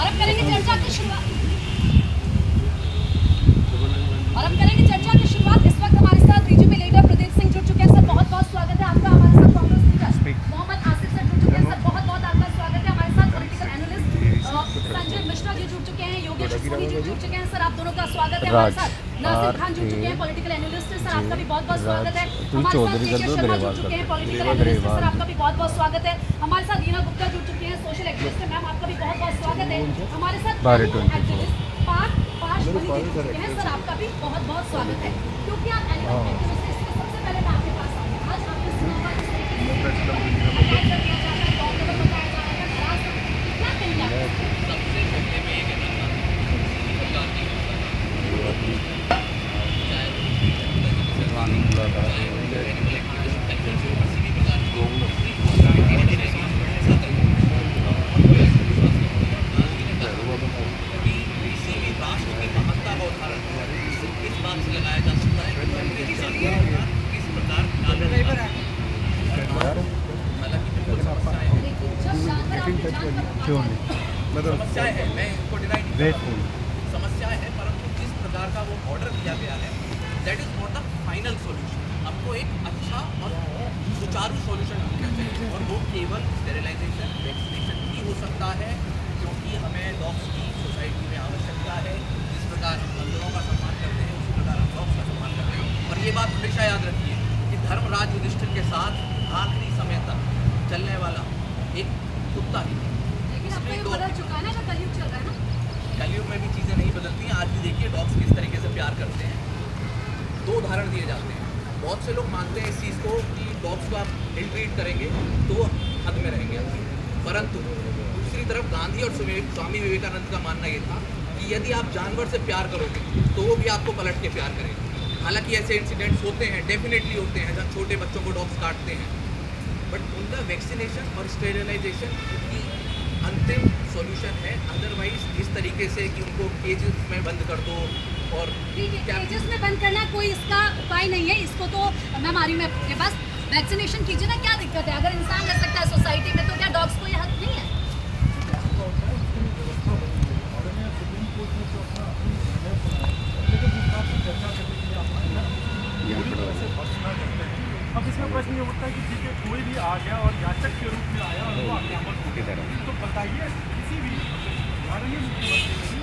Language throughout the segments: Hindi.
और अब करेंगे चर्चा की शुरुआत। इस वक्त हमारे साथ बीजेपी लीडर प्रदीप सिंह जुड़ चुके हैं। सर बहुत बहुत स्वागत है आपका। हमारे साथ कांग्रेस लीडर मोहम्मद आसिफ सर जुड़ चुके हैं। सर बहुत बहुत आपका स्वागत है। हमारे साथ पॉलिटिकल एनालिस्ट संजय मिश्रा जी जुड़ चुके हैं, योगेश सोनी जी जुड़ चुके हैं। सर आप दोनों का स्वागत है। हमारे साथ नासिर खान जुड़ चुके हैं, पॉलिटिकल एनालिस्ट। सर आपका भी बहुत बहुत स्वागत है। हमारे साथ केके शर्मा जुड़ चुके हैं, पॉलिटिकल एनालिस्ट। सर आपका भी बहुत बहुत स्वागत है। हमारे साथ रीना गुप्ता जुड़ चुकी हैं, सोशल एक्टिविस्ट है। मैम आपका भी बहुत बहुत स्वागत है। हमारे साथ एक्टिविस्ट पार्थ मनी जी जुड़ चुके हैं। सर आपका भी बहुत बहुत स्वागत है। क्योंकि आप एक्टिविस्ट हैं, इसलिए सबसे पहले मैं आपके पास आई हूं। आज आपने सुना होगा किस तरीके से अटैक कर दिया जाता है, कौन को बताया जा रहा है, हरास क्या कहेंगे आप? सबसे पहले मैं ये कहना चाहता हूँ सरकार की किसी भी राष्ट्र की महत्ता का उदाहरण इस बात से लगाया जा सकता है कि किस प्रकार हालांकि बिल्कुल समस्याएं हैं, समस्याएं हैं, मैं इनको डिनाई नहीं कर रहा हूं। समस्याएं हैं, परंतु जिस प्रकार का वो ऑर्डर दिया गया है that is not the final solution. आपको एक अच्छा और सुचारू सॉल्यूशन ढूंढना चाहिए और वो केवल स्टेरिलाइजेशन वैक्सीनेशन ही हो सकता है, क्योंकि हमें डॉग्स की सोसाइटी में आवश्यकता है। जिस प्रकार हम बंदरों का सम्मान करते हैं उसी प्रकार हम डॉग्स का सम्मान करते हैं। और ये बात हमेशा याद रखिए कि धर्मराज युधिष्ठिर के साथ आखिरी समय तक चलने वाला एक कुत्ता ही है। लेकिन अब तो ये बदल चुका है ना, जो कलयुग चल रहा है ना। कलयुग में भी चीज़ें नहीं बदलती हैं। आज भी देखिए डॉग्स किस तरीके से प्यार करते हैं। दो उदाहरण दिए जाते हैं। बहुत से लोग मानते हैं इस चीज़ को कि डॉग्स को आप इल ट्रीट करेंगे तो हद में रहेंगे, परंतु दूसरी तरफ गांधी और स्वामी विवेकानंद का मानना ये था कि यदि आप जानवर से प्यार करोगे तो वो भी आपको पलट के प्यार करेंगे। हालांकि ऐसे इंसिडेंट्स होते हैं, डेफिनेटली होते हैं, जहाँ छोटे बच्चों को डॉग्स काटते हैं, बट उनका वैक्सीनेशन और स्टेरिलाइजेशन की अंतिम सॉल्यूशन है। अदरवाइज इस तरीके से कि उनको केजेस में बंद कर दो और केजेस में बंद करना कोई इसका उपाय नहीं है। इसको तो मैं मारी हूँ आपके पास, वैक्सीनेशन कीजिए ना, क्या दिक्कत है? अगर इंसान रह सकता है सोसाइटी में तो क्या डॉग्स को ये हक नहीं है? अब इसमें प्रश्न ये उठता है कि ठीक है कोई भी आ गया और याचक के रूप में आया और वो आक्रामक हो गया, तो बताइए किसी भी माननीय मुख्यमंत्री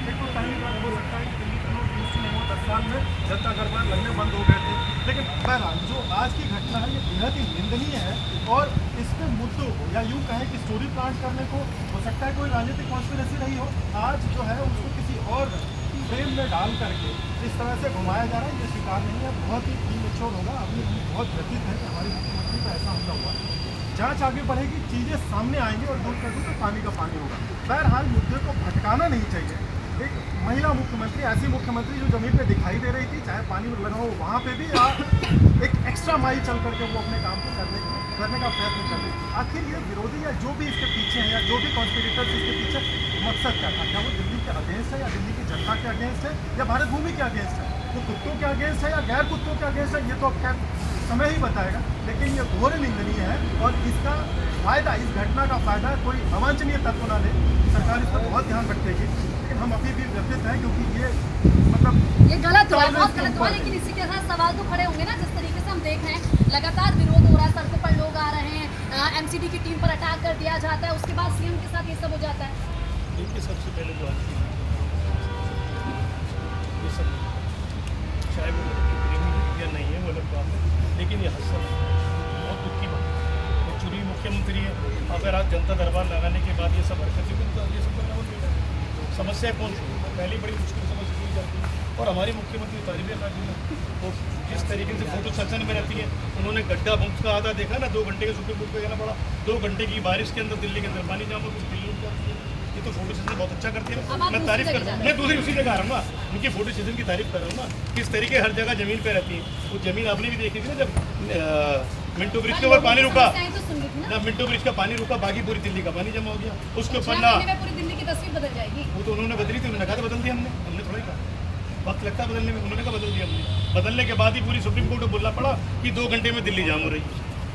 एक तो टाइम का हो सकता है कि दिल्ली के लोग 10 साल में जनता दरबार लगने बंद हो गए थे, लेकिन बहरहाल जो आज की घटना है ये बेहद ही निंदनीय है। और इसमें मुद्दों को या यूँ कहें कि स्टोरी प्लांट करने को हो सकता है कोई राजनीतिक कॉन्स्पिरेसी नहीं हो, आज जो है उसको किसी और फ्रेम में डाल करके इस तरह से घुमाया जा रहा है, ये स्वीकार नहीं है। बहुत ही प्रीमेच्योर होगा। अभी हम बहुत व्यथित है कि हमारी मुख्यमंत्री का ऐसा हमला हुआ। जांच आगे बढ़ेगी, चीज़ें सामने आएंगी और दूर कर दूँ तो पानी का पानी होगा। बहरहाल मुद्दे को भटकाना नहीं चाहिए। एक महिला मुख्यमंत्री, ऐसी मुख्यमंत्री जो जमीन पे दिखाई दे रही थी, चाहे पानी में लगा हो वहाँ पे भी एक एक्स्ट्रा माइल चल करके वो अपने काम को करने का प्रयत्न कर रहे। आखिर ये विरोधी या जो भी इसके पीछे हैं या जो भी कॉन्स्पिरेटर्स इसके पीछे मकसद क्या था? क्या वो दिल्ली के अगेंस्ट है या दिल्ली की जनता के अगेंस्ट है या भारत भूमि के अगेंस्ट है? वो कुत्तों के अगेंस्ट है या गैर कुत्तों के अगेंस्ट है? ये तो अब खैर समय ही बताएगा, लेकिन ये घोर निंदनीय है। और इसका फायदा, इस घटना का फायदा कोई अवांछनीय तत्व ना ले। सरकार इस पर बहुत ध्यान रखेगी, लेकिन हम अभी भी व्यथित हैं क्योंकि ये मतलब ये गलत हुआ, बहुत गलत हुआ। लेकिन इसी के साथ सवाल तो खड़े होंगे ना, जिस तरीके से हम देख रहे हैं लगातार विरोध हो रहा है, सड़कों पर लोग आ रहे हैं, एमसीडी की टीम पर अटैक कर दिया जाता है, उसके बाद सीएम के साथ ये सब हो जाता है। देखिए सबसे पहले तो ये सब चाहे वो प्रेमी या नहीं है वो अलग बात है, लेकिन ये हसन बहुत दुख की बात है। वो चुनी मुख्यमंत्री है, अगर आज जनता दरबार लगाने के बाद ये सब हरकतें तो ये सब करना होगा। समस्या कौन सी पहली बड़ी मुश्किल समझ की जाती है। और हमारी मुख्यमंत्री तारीफ है वो जिस तरीके से फोटो सेशन में रहती है। उन्होंने गड्ढा बम्स का आधा देखा ना, 2 घंटे के सुप्रीम कोर्ट पे जाना पड़ा, 2 घंटे की बारिश के अंदर दिल्ली के अंदर पानी जाम हो तो दिल्ली उठ जाती है। ये तो फोटो सेशन बहुत अच्छा करती है, मैं तारीफ कर रहा हूँ। मैं दूसरी उसी जगह आ रहा हूँ ना, उनकी फोटो सेशन की तारीफ कर रहा हूँ ना, किस तरीके हर जगह जमीन पे रहती है। वो जमीन आपने भी देखी थी ना, जब मिंटो ब्रिज के ऊपर पानी रुका, जब मिंटो ब्रिज का पानी रुका बाकी पूरी दिल्ली का पानी जमा हो गया। उसके ऊपर ना पूरी दिल्ली की तस्वीर बदल जाएगी। वो तो उन्होंने बदली थी, उन्होंने कहा था बदल दी, हमने थोड़ा ही कहा वक्त लगता है बदलने में, उन्होंने कहा बदल दिया हमने। बदलने के बाद ही पूरी सुप्रीम कोर्ट को बोलना पड़ा कि 2 घंटे में दिल्ली जाम हो रही है।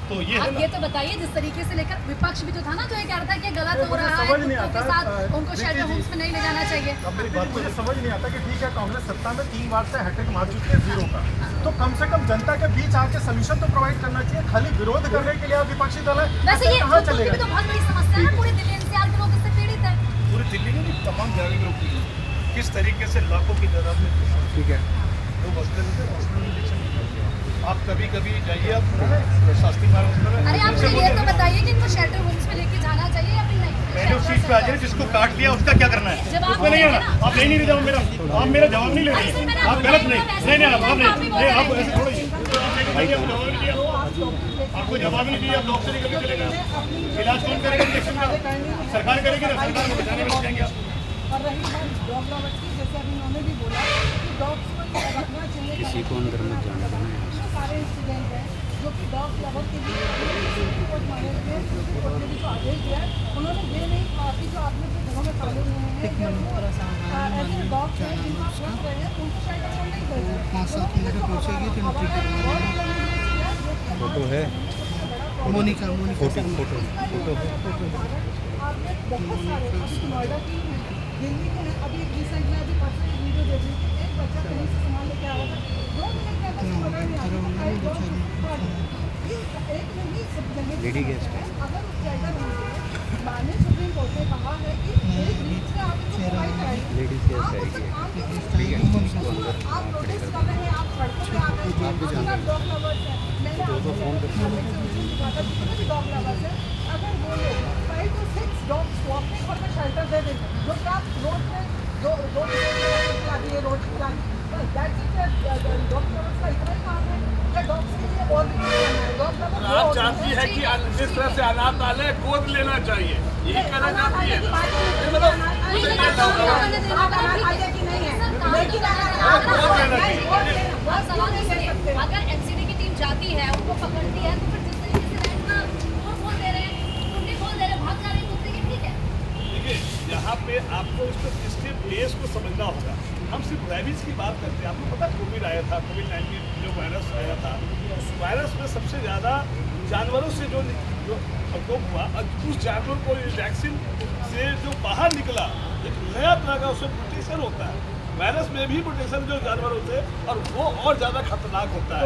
तो तो ये है आप ना, ये तो बताइए, जिस तरीके से लेकर विपक्ष भी जो था ना, जो ये कह रहा था कि गलत हो मुझे रहा है, समझ नहीं कुत्तों के आता, साथ उनको देखिए शेल्टर जी, होम्स में नहीं ले जाना चाहिए। अब मेरी बात मुझे समझ नहीं आता कि ठीक है कांग्रेस सत्ता में 3 बार से हैट्रिक मार चुकी है 0 का, तो कम से कम जनता के बीच आके सोल्यूशन तो प्रोवाइड करना चाहिए। खाली विरोध करने के लिए आप विपक्षी दल है, वैसे ये कहाँ कुत्तों की भी चलेगा? तो बहुत बड़ी समस्या है ना, पूरी दिल्ली एनसीआर के लोग इससे पीड़ित है। पूरी दिल्ली में भी तमाम जगह के लोग किस तरीके से लाखों की तादाद में ठीक है। लोग हॉस्पिटल आप कभी जाइए, आप शास्त्री मार्ग हॉस्पिटल अरे आप मुझे ये तो बताइए कि इनको शेल्टर होम्स में लेके जाना चाहिए या फिर नहीं? पहले उस चीज पे आ जाए जिसको काट लिया उसका क्या करना है, जवाब उसमें नहीं दीजिए आना। ना। आप नहीं जवाब मेरा, आप मेरा जवाब नहीं ले अरे सर, रहे, मैंने आप आपको गलत बोला, नहीं वैसे नहीं बोला, नहीं, आप आप ही नहीं बोल आप रहे ऐसे थोड़ी आपको जवाब नहीं दिया, आप डॉक्टर ही करके चलेगा। इलाज कौन करेगा इंजेक्शन का? सरकार करेगी ना, सरकार को बचाने में जाएंगे आप। और रही बात डॉग लवर्स की, जैसे अभी उन्होंने भी बोला कि डॉग्स को ये रखना चाहिए। किसी को अंदर मत जाने देना है। बहुत सारे इंसिडेंट हैं जो कि डॉग लवर के लिए सुप्रीम कोर्ट माने हुए हैं। सुप्रीम कोर्ट ने भी जो आदेश दिया है, उन्होंने ये नहीं कहा कि जो आपने जो घरों में पाले हुए हैं या वो ऐसे डॉग्स हैं जिनको आप रख रहे हैं उनको शायद आप नहीं भेजें। 5-7 मिनट में पहुँचेगी तो एंट्री करवाएंगे। फोटो है, मोनिका फोटो आपने बहुत सारे अभी नोएडा की दिल्ली के हैं, अभी रिसेंट में अभी परसों एक वीडियो देख रही थी, एक बच्चा कहीं से सामान लेके आ रहा था, 2 मिनट में बस पकड़ लिया। एक नहीं सब जगह लेडी गेस्ट है। अगर उस जायगा नहीं माने सुप्रीम कोर्ट ने कहा है कि एक रीच से आप इसको प्रोवाइड कराइए। लेडीज गेस्ट आएगी, ठीक है, उसको अंदर आप प्रोटेस्ट कर रहे हैं, आप सड़कों पे आ रहे हैं, आप डॉग लवर्स हैं, मैंने आपको डॉग लवर्स हैं, अगर वो लोग 5 to 6 डॉग्स को अपने घर में शेल्टर दे दें, जो कि आप रोड पे दो खिला दिए, रोड खिला दिए, दैट्स इट। डॉग लवर्स का इतना ही काम है या डॉग्स के लिए और भी कुछ करना है? डॉग लवर्स आप चाहती है कि जिस तरह से अनाथ आलय गोद लेना चाहिए, यही कहना चाहती है ना? अगर एनसीडी की टीम जाती है, उनको पकड़ती है, तो फिर जिस तरीके से रेड का वो बोल दे रहे हैं, कुत्ते बोल दे रहे हैं, भाग जा रहे हैं कुत्ते, ये ठीक है? देखिए, यहाँ पे आपको इसके बेस को समझना होगा। हम सिर्फ रेबीज की बात करते हैं। आपको पता कोविड आया था, कोविड-19 जो वायरस आया था, उस वायरस में सबसे ज़्यादा जानवरों से जो प्रकोप हुआ, और उस जानवर को इस वैक्सीन से जो बाहर निकला, एक नया तरह का उसमें प्रोटेक्शन होता है। वायरस में भी प्रोटेक्शन जो जानवर होते हैं, और वो और ज़्यादा खतरनाक होता है।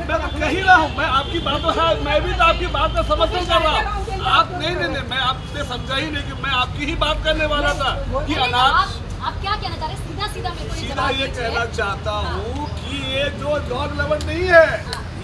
मैं तो कह ही रहा हूँ, मैं आपकी बात तो है, मैं भी तो आपकी बात का समर्थन कर रहा हूँ। आप नहीं, मैं आपसे समझा ही नहीं कि मैं आपकी ही बात करने वाला था कि अनाथ। आप क्या कहना चाह रहे हैं? सीधा मेरे को सीधा जवाब ये दीजिए। कहना चाहता हूँ कि ये जो डॉग लवर नहीं है,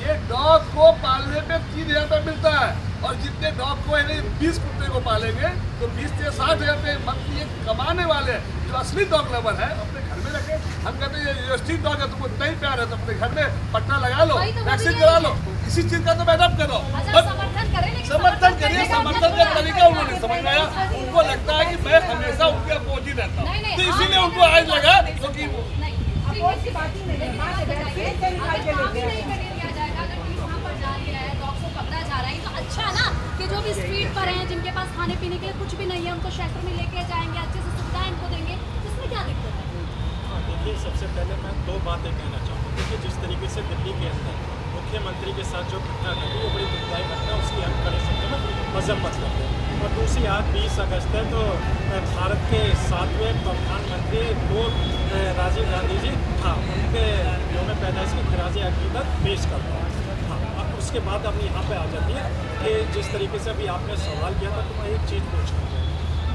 ये डॉग को पालने पे 3,000 रुपये मिलता है, और जितने डॉग को यानी 20 कुत्ते को पालेंगे तो 20 से 60,000 रुपये मंथली ये कमाने वाले हैं। जो असली डॉग लवर है अपने घर में रखे। हम कहते हैं ये असली डॉग है, तुमको इतना ही प्यार है तो अपने घर में पट्टा लगा लो, वही तो वैक्सीन बोलिए। करा लो, इसी चीज़ का तो मैडम करो। अच्छा, समर्थन करें, लेकिन समर्थन करिए, करने का समर्थन मतलब का क्या तरीका है? उन्होंने समझ में आया। उनको लगता है कि मैं हमेशा उनके अपोज ही रहता हूँ, नहीं, तो आप इसीलिए नहीं उनको आज कर लगा सकते। क्योंकि वो नहीं, ठीक अपोज है, की बात ही नहीं है। लेकिन बात आप है, बताइए, वैक्सीन से निकाल के अगर काम लेके ही नहीं करने दिया जाएगा, अगर टीम वहाँ पर जा रही है, डॉग्स को पकड़ा जा रहा है, तो अच्छा है ना कि जो भी स्ट्रीट पर हैं, जिनके पास खाने पीने के लिए कुछ भी नहीं है, उनको शेल्टर में लेके जाएंगे, अच्छे से सुविधाएं इनको देंगे, इसमें क्या दिक्कत है? देखिए, सबसे पहले मैं 2 बातें कहना चाहूँगा कि जिस तरीके से दिल्ली के अंदर मुख्यमंत्री के साथ जो घटना घटी, वो बड़ी दुखदायी घटना, उसकी हम कड़े शब्दों में मजम्मत करते हैं। और दूसरी आज 20 अगस्त है, तो भारत के 7वें प्रधानमंत्री वो राजीव गांधी जी, हाँ, उनके यौम पैदाइश की खराज अकीदत पेश करता हूँ। हाँ, अब उसके बाद अब यहाँ पे आ जाती है कि जिस तरीके से अभी आपने सवाल किया था, तो मैं एक चीज़ पूछना चाहूँगा।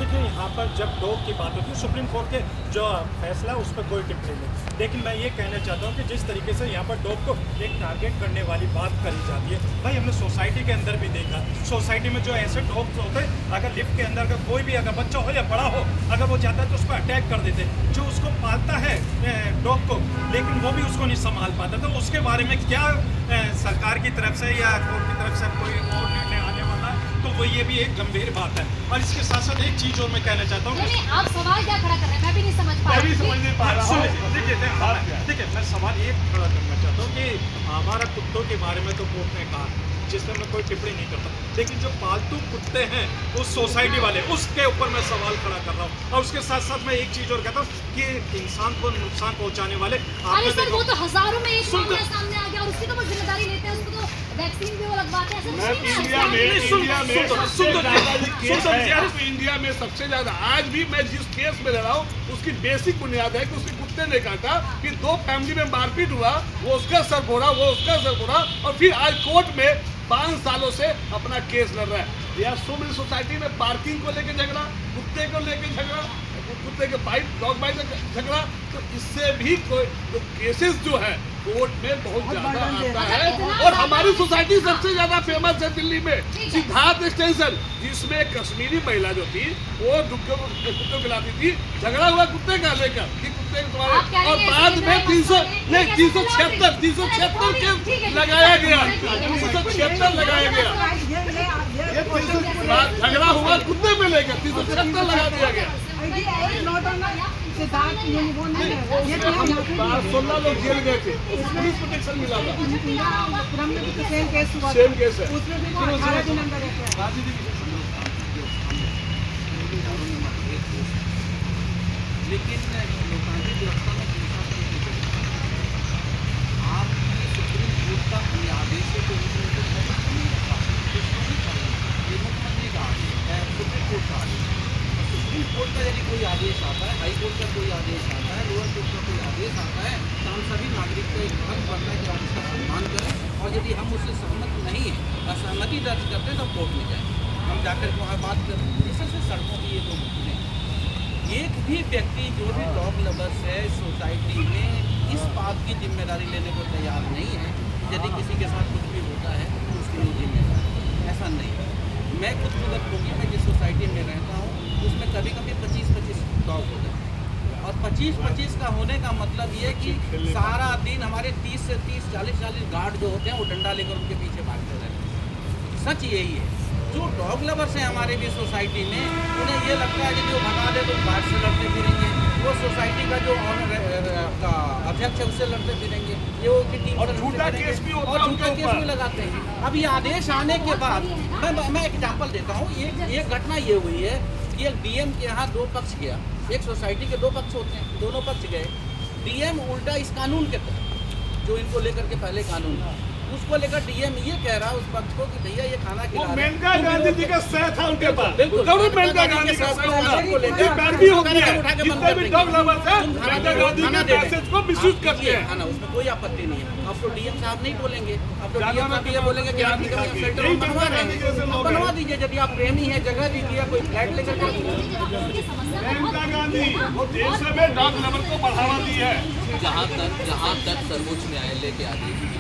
देखिए, यहाँ पर जब डॉग की बात होती है, सुप्रीम कोर्ट के जो फैसला उस पर कोई टिप्पणी नहीं, लेकिन मैं ये कहना चाहता हूँ कि जिस तरीके से यहाँ पर डॉग को एक टारगेट करने वाली बात करी जाती है, भाई हमने सोसाइटी के अंदर भी देखा, सोसाइटी में जो ऐसे डॉग्स होते हैं, अगर लिफ्ट के अंदर का कोई भी अगर बच्चा हो या बड़ा हो, अगर वो जाता है तो उस पर अटैक कर देते, जो उसको पालता है डॉग को, लेकिन वो भी उसको नहीं संभाल पाता। तो उसके बारे में क्या सरकार की तरफ से या कोर्ट की तरफ से कोई और निर्णय आने वाला है, तो वो ये भी एक गंभीर बात है। और इसके साथ साथ एक चीज़ और मैं कहना चाहता हूँ, नहीं, आप सवाल क्या खड़ा कर रहे हैं? मैं भी नहीं समझ पा मैं रही भी हूँ। समझ नहीं पा रहा हूँ। देखिए, मैं सवाल ये खड़ा करना चाहता हूँ कि हमारा कुत्तों के बारे में तो कोर्ट ने कहा, जिसमें मैं कोई टिप्पणी नहीं करता, लेकिन जो पालतू कुत्ते हैं उस सोसाइटी वाले, उसके ऊपर मैं सवाल खड़ा कर रहा हूँ। और उसके साथ साथ मैं एक चीज़ और कहता हूँ कि इंसान को नुकसान पहुँचाने वाले, अरे आपने सर, वो तो हज़ारों में एक सुनते- मामला सामने आ गया और उसकी तो वो जिम्मेदारी लेते हैं, उसको तो वैक्सीन भी वो लगवाते हैं, ऐसा मैं कुछ नहीं है। इंडिया में सुन सबसे तो ज्यादा जो केस सुन है, तो इंडिया में सबसे ज्यादा आज भी मैं जिस केस में रह रहा हूँ उसकी बेसिक बुनियाद है कि उसके कुत्ते ने काटा, फिर 2 फैमिली में मारपीट हुआ, वो उसका सर फोड़ा, वो उसका सर फोड़ा, और फिर आज कोर्ट में 5 सालों से अपना केस लड़ रहा है। या सो मेरी सोसाइटी में पार्किंग को लेकर झगड़ा, कुत्ते को लेकर झगड़ा, कुत्ते के बाइट डॉग बाइट का झगड़ा, तो इससे भी कोई तो केसेस जो है कोर्ट में बहुत ज्यादा आता है। और हमारी सोसाइटी सबसे ज्यादा फेमस है दिल्ली में, सिद्धार्थ एक्सटेंशन, जिसमें कश्मीरी महिला जो थी वो कुत्ते को खिलाती थी, झगड़ा हुआ कुत्ते का लेकर कि कुत्ते तुम्हारे, और बाद में 376 केस लगाया गया, 376 लगाया गया, झगड़ा हुआ कुत्ते में लेकर 376 लगा दिया गया। सिद्धार्थ ये वो नहीं है, ये तो 16 लोग जेल गए थे, पुलिस प्रोटेक्शन मिला था। पुरम में भी तो सेम केस हुआ, सेम केस है। उसमें भी वो 18 दिन अंदर रहते हैं। लेकिन लोकतांत्रिक व्यवस्था में आपकी सुप्रीम कोर्ट का ये आदेश है तो ये मुख्यमंत्री का आदेश है, सुप्रीम कोर्ट का आदेश है। सुप्रीम कोर्ट का यदि कोई आदेश आता है, हाई कोर्ट का कोई आदेश आता है, लोअर कोर्ट का कोई आदेश आता है, तो हम सभी नागरिक का एक हक बनता है कि हम उसका सम्मान करें, और यदि हम उससे सहमत नहीं है, असहमति दर्ज करते हैं तो कोर्ट में जाएँ, हम जाकर वहाँ बात करें। इस सबसे सड़कों की ये तो मुद्दे हैं। एक भी व्यक्ति जो भी डॉग लवर्स है सोसाइटी में इस बात की जिम्मेदारी लेने को तैयार नहीं है, यदि किसी के साथ कुछ भी होता है तो उसके लिए जिम्मेदार ऐसा नहीं है। मैं खुद होगी, मैं जिस सोसाइटी में रहता हूँ उसमें कभी कभी 25-25 डॉग हो जाते हैं, और 25-25 का होने का मतलब ये कि सारा दिन हमारे 30 से 40 गार्ड जो होते हैं वो डंडा लेकर उनके पीछे भागते रहते हैं। सच यही है। जो डॉग लवर्स हैं हमारे भी सोसाइटी में, उन्हें ये लगता है कि जो भगा दे तो गार्ड से लड़ते फिरेंगे, वो सोसाइटी का जो का अध्यक्ष है उससे लड़ते फिरेंगे, ये वो की टीम और झूठा केस भी होता है, और झूठा केस भी लगाते हैं। अब ये आदेश आने के बाद मैं एग्जाम्पल देता हूँ। एक घटना ये हुई है कि एक डीएम के यहाँ 2 पक्ष गया, एक सोसाइटी के 2 पक्ष होते हैं, दोनों पक्ष गए, डीएम उल्टा इस कानून के तहत जो इनको लेकर के पहले कानून था उसको लेकर डीएम ये कह रहा है उस पक्ष को कि भैया ये खाना खिला रहे हैं। मेनका गांधी जी का सह था उनके पास, बिल्कुल जरूर मेनका गांधी का सह था, ये पैरवी होती है, जितने भी डॉग लवर्स हैं मेनका गांधी के मैसेज को मिसयूज करते हैं। खाना उसमें कोई आपत्ति नहीं है। अब तो डीएम साहब नहीं बोलेंगे, अब तो डीएम साहब ये बोलेंगे कि आप शेल्टर बनवा रहे हैं, बनवा दीजिए, यदि आप प्रेमी है जगह दीजिए, कोई फ्लैट लेकर मेनका गांधी वो देश में डॉग लवर को बढ़ावा दी है। जहाँ तक सर्वोच्च न्यायालय के आदेश